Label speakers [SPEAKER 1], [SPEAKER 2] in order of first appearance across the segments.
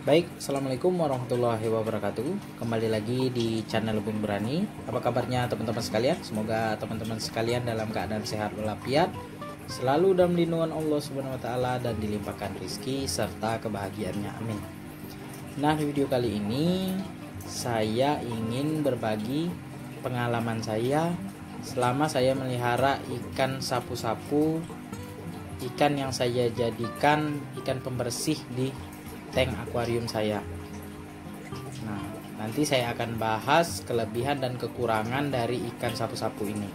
[SPEAKER 1] Baik, assalamualaikum warahmatullahi wabarakatuh. Kembali lagi di channel Bung Berani. Apa kabarnya teman-teman sekalian? Semoga teman-teman sekalian dalam keadaan sehat walafiat, selalu dalam lindungan Allah Subhanahu Wa Taala dan dilimpahkan rezeki serta kebahagiaannya. Amin. Nah, di video kali ini saya ingin berbagi pengalaman saya selama saya melihara ikan sapu-sapu, ikan yang saya jadikan ikan pembersih di tank akuarium saya. Nah, nanti saya akan bahas kelebihan dan kekurangan dari ikan sapu-sapu ini.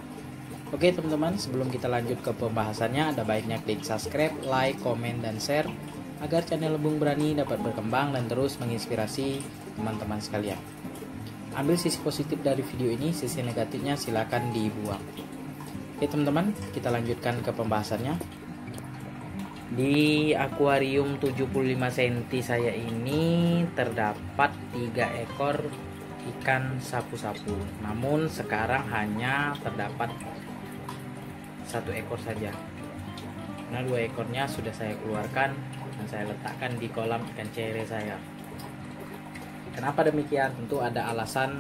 [SPEAKER 1] Oke teman-teman, sebelum kita lanjut ke pembahasannya, ada baiknya klik subscribe, like, komen, dan share agar channel Bung Berani dapat berkembang dan terus menginspirasi teman-teman sekalian. Ambil sisi positif dari video ini, sisi negatifnya silakan dibuang. Oke teman-teman, kita lanjutkan ke pembahasannya. Di akuarium 75 cm saya ini terdapat 3 ekor ikan sapu-sapu. Namun sekarang hanya terdapat 1 ekor saja. Nah, 2 ekornya sudah saya keluarkan dan saya letakkan di kolam ikan cere saya. Kenapa demikian? Tentu ada alasan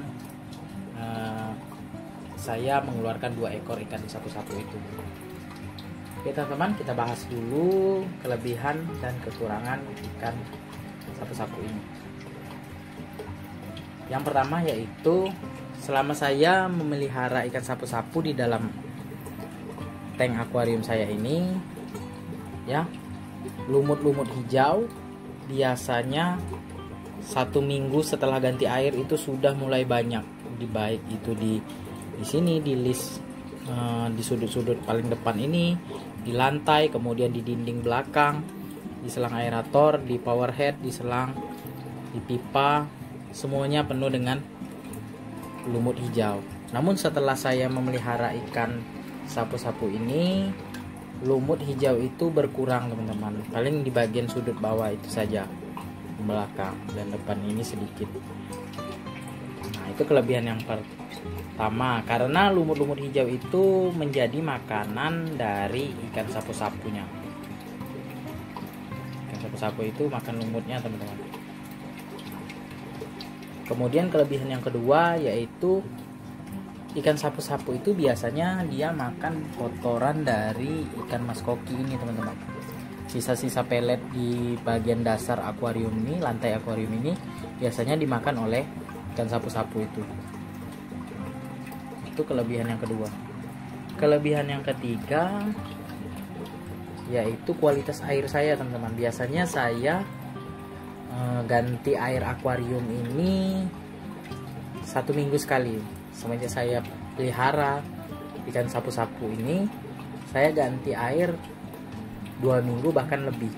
[SPEAKER 1] saya mengeluarkan 2 ekor ikan sapu-sapu itu. Oke teman-teman, kita bahas dulu kelebihan dan kekurangan ikan sapu-sapu ini. Yang pertama yaitu selama saya memelihara ikan sapu-sapu di dalam tank akuarium saya ini, ya, lumut-lumut hijau biasanya 1 minggu setelah ganti air itu sudah mulai banyak. Baik itu di sini, di list, di sudut-sudut paling depan ini, di lantai, kemudian di dinding belakang, di selang aerator, di power head, di selang, di pipa, semuanya penuh dengan lumut hijau. Namun setelah saya memelihara ikan sapu-sapu ini, lumut hijau itu berkurang teman-teman. Paling di bagian sudut bawah itu saja, belakang dan depan ini sedikit. Nah, itu kelebihan yang pertama, karena lumut-lumut hijau itu menjadi makanan dari ikan sapu-sapunya. Ikan sapu-sapu itu makan lumutnya teman-teman. Kemudian kelebihan yang kedua yaitu ikan sapu-sapu itu biasanya dia makan kotoran dari ikan mas koki ini teman-teman. Sisa-sisa pelet di bagian dasar akuarium ini, lantai akuarium ini biasanya dimakan oleh ikan sapu-sapu itu. Itu kelebihan yang kedua. Kelebihan yang ketiga yaitu kualitas air saya teman-teman. Biasanya saya ganti air akuarium ini 1 minggu sekali. Semenjak saya pelihara ikan sapu-sapu ini, saya ganti air 2 minggu bahkan lebih.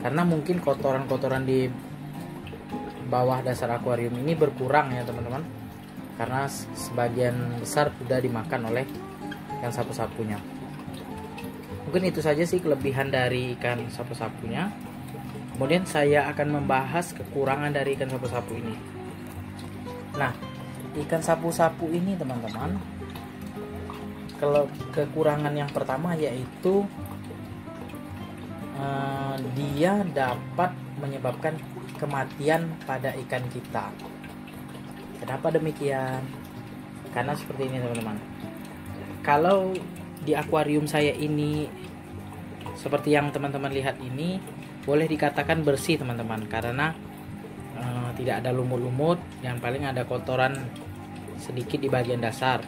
[SPEAKER 1] Karena mungkin kotoran-kotoran di bawah dasar akuarium ini berkurang ya teman-teman, karena sebagian besar sudah dimakan oleh ikan sapu-sapunya. Mungkin itu saja sih kelebihan dari ikan sapu-sapunya. Kemudian saya akan membahas kekurangan dari ikan sapu-sapu ini. Nah, ikan sapu-sapu ini teman-teman, kalau kekurangan yang pertama yaitu dia dapat menyebabkan kematian pada ikan kita. Kenapa demikian? Karena seperti ini teman-teman. Kalau di akuarium saya ini seperti yang teman-teman lihat ini, boleh dikatakan bersih teman-teman, karena tidak ada lumut-lumut, yang paling ada kotoran sedikit di bagian dasar,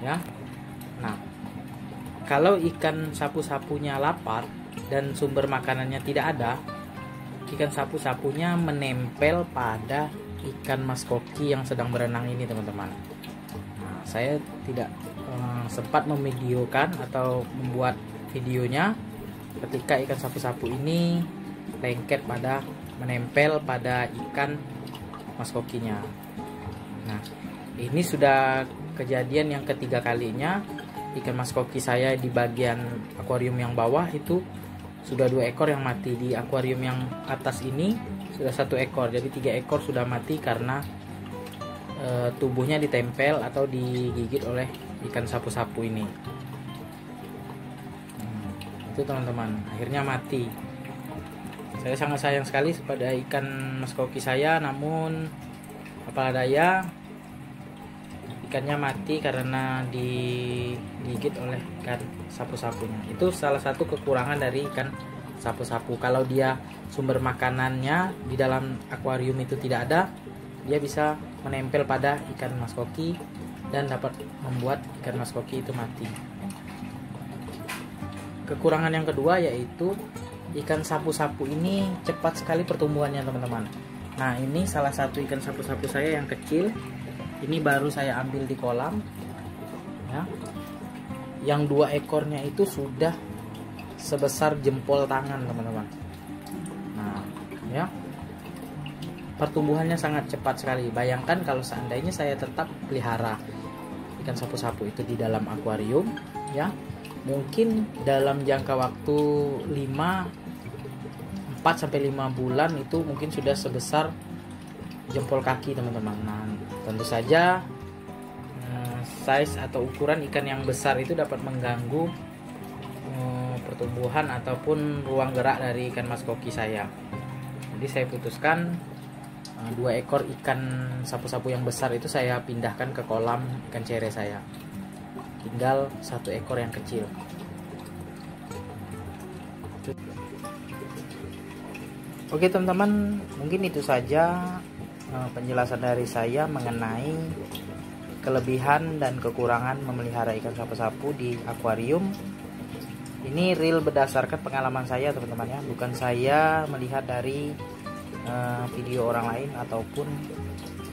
[SPEAKER 1] ya. Nah, kalau ikan sapu-sapunya lapar dan sumber makanannya tidak ada, ikan sapu-sapunya menempel pada ikan mas koki yang sedang berenang ini teman-teman. Nah, saya tidak sempat memvideokan atau membuat videonya ketika ikan sapu-sapu ini lengket pada menempel pada ikan mas kokinya. Nah, ini sudah kejadian yang ketiga kalinya. Ikan mas koki saya di bagian akuarium yang bawah itu sudah 2 ekor yang mati. Di akuarium yang atas ini sudah 1 ekor, jadi 3 ekor sudah mati karena tubuhnya ditempel atau digigit oleh ikan sapu-sapu ini. Itu teman-teman, akhirnya mati. Saya sangat sayang sekali pada ikan mas koki saya, namun apalah daya, ikannya mati karena digigit oleh ikan sapu-sapunya. Itu salah satu kekurangan dari ikan sapu-sapu. Kalau dia sumber makanannya di dalam akuarium itu tidak ada, dia bisa menempel pada ikan mas koki dan dapat membuat ikan mas koki itu mati. Kekurangan yang kedua yaitu ikan sapu-sapu ini cepat sekali pertumbuhannya, teman-teman. Nah, ini salah satu ikan sapu-sapu saya yang kecil. Ini baru saya ambil di kolam ya. Yang 2 ekornya itu sudah sebesar jempol tangan, teman-teman. Nah, ya. Pertumbuhannya sangat cepat sekali. Bayangkan kalau seandainya saya tetap pelihara ikan sapu-sapu itu di dalam akuarium ya. Mungkin dalam jangka waktu 4 sampai 5 bulan itu mungkin sudah sebesar jempol kaki, teman-teman. Nah, tentu saja size atau ukuran ikan yang besar itu dapat mengganggu pertumbuhan ataupun ruang gerak dari ikan mas koki saya. Jadi saya putuskan 2 ekor ikan sapu-sapu yang besar itu saya pindahkan ke kolam ikan cere saya. Tinggal 1 ekor yang kecil. Oke teman-teman, mungkin itu saja penjelasan dari saya mengenai kelebihan dan kekurangan memelihara ikan sapu-sapu di akuarium. Ini real berdasarkan pengalaman saya, teman-teman ya, bukan saya melihat dari video orang lain ataupun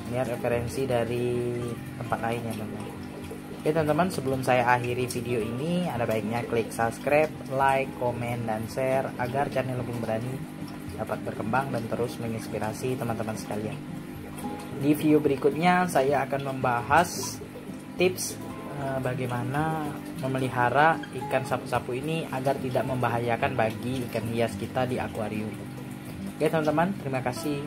[SPEAKER 1] melihat referensi dari tempat lain ya, teman-teman. Oke teman-teman, sebelum saya akhiri video ini, ada baiknya klik subscribe, like, komen, dan share agar channel Lebung Berani dapat berkembang dan terus menginspirasi teman-teman sekalian. Di video berikutnya saya akan membahas tips bagaimana memelihara ikan sapu-sapu ini agar tidak membahayakan bagi ikan hias kita di akuarium. Oke teman-teman, terima kasih.